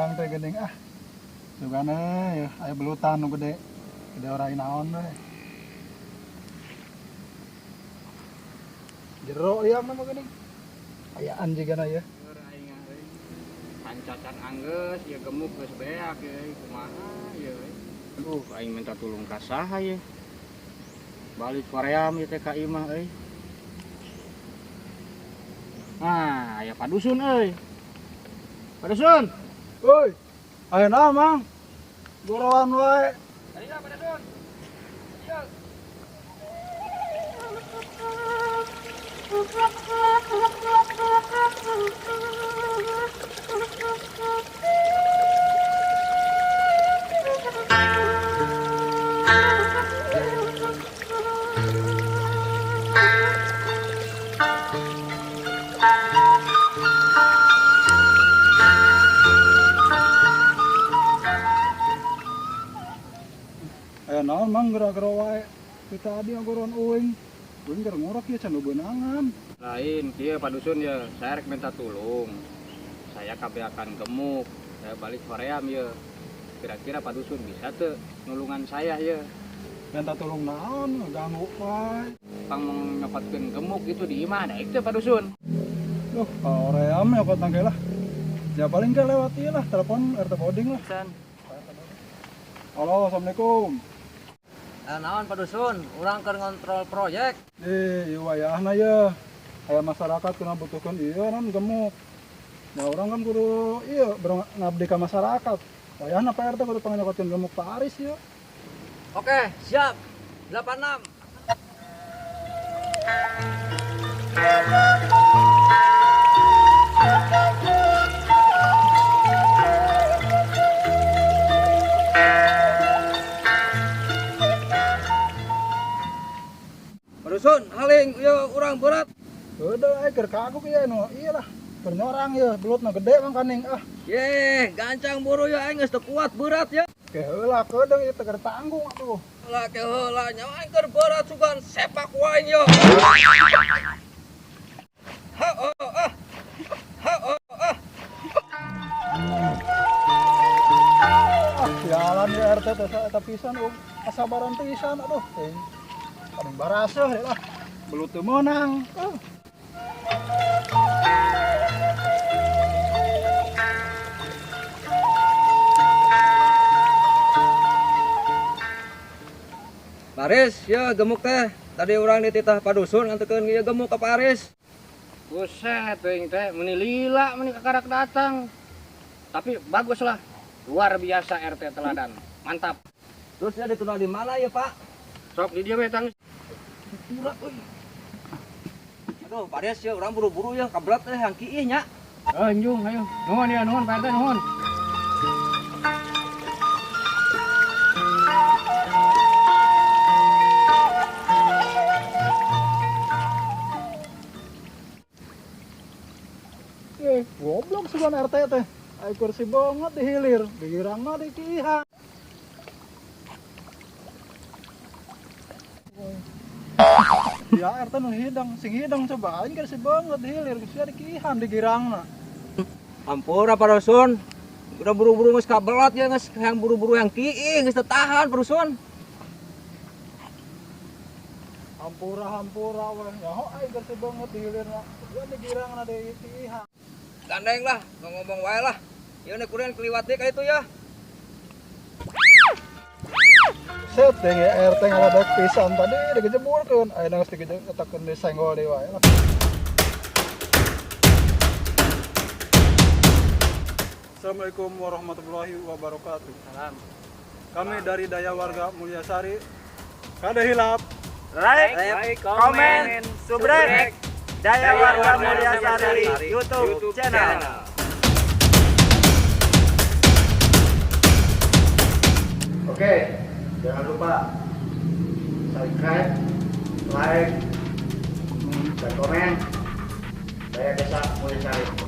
urang teh geuning sugana ya aya belutan nu gede ora naon we jero liang mah geuning aya anjigana ya pancacan anggeus ya gemuk geus beak ye kumaha ye aduh aing minta tulung ka saha ye balik Koream ieu teh ka imah euy nah aya padusun euy padusun euy aya naon mang gorowan wae aya padusun iya aya naon mang geura-geura wae kita adi ngoron uing keur ngorok ieu can beunangan lain kieu padusun ya saya rek minta tulung saya kabeakan gemuk saya balik Koream ya kira-kira padusun bisa teu nulungan saya ya minta tolong naon ngaganggu wae pang nyokotkeun gemuk itu di imah daek teh padusun duh Koream ya kota ge lah ya paling ke lewat ieu lah telepon RT Boding lah san halo assalamualaikum naon padusun urang keur ngontrol proyek ieu wayahna ya aya masyarakat kena butuhkeun ieu non gemuk nah urang kan kudu ieu ngabdi ka masyarakat wayahna Pak RT kudu panganyokotkeun gemuk Pak Aris ieu oke siap 86 padusun haling ieu urang berat udah keur kagok ieu nu ieu lah keur nyorang ieu belutna gede mang kaning yeh gancang buru ya aing geus teu kuat berat ya ke heula keudeuh ieu teh keur tanggung atuh lah ke heula nya aing keur berat sugan sepak wae ya ha oh ah ha oh ah jalan ya RT teh eta pisan asabaran pisan aduh paling baraseuh deh lah belut teu meunang Paris ya gemuk teh tadi urang dititah padusun ngantekeun ieu gemuk ka Paris buset teuing teh meni lila meni kakarak datang tapi bagus lah luar biasa RT teladan mantap terus dia ditunda di mana ya Pak sok di dia we tang urat euy aduh Paris ya urang buru-buru ya kablat teh yang kieu nya anjung ayo nuhun ya nuhun Pak RT nuhun goblok sugan RT teh ai kursi banget dihilir digirang mah dikiha ya RT nu hidang sing hidang coba aing kursi banget dihilir geus dikihan digirangna ampura padusun udah buru-buru geus kabelat ya geus yang buru-buru yang kieu geus teu tahan padusun hampura weh ya ho aing kursi banget dihilirna geus digirangna dikiha gandeng lah ngomong wae lah ieu nih kureun keliwat deui ka itu ya set teh RT ngaladak pisan tadi digejeburkeun ayeuna geus digejeburkeun disenggol deui wae lah Assalamualaikum warahmatullahi wabarakatuh. salam Kami dari Daya Warga Mulyasari kada hilap like comment subscribe Daya Warga Mulyasari YouTube channel. Oke, jangan lupa subscribe, like, dan komen. Daya Desa Mulyasari. Oke.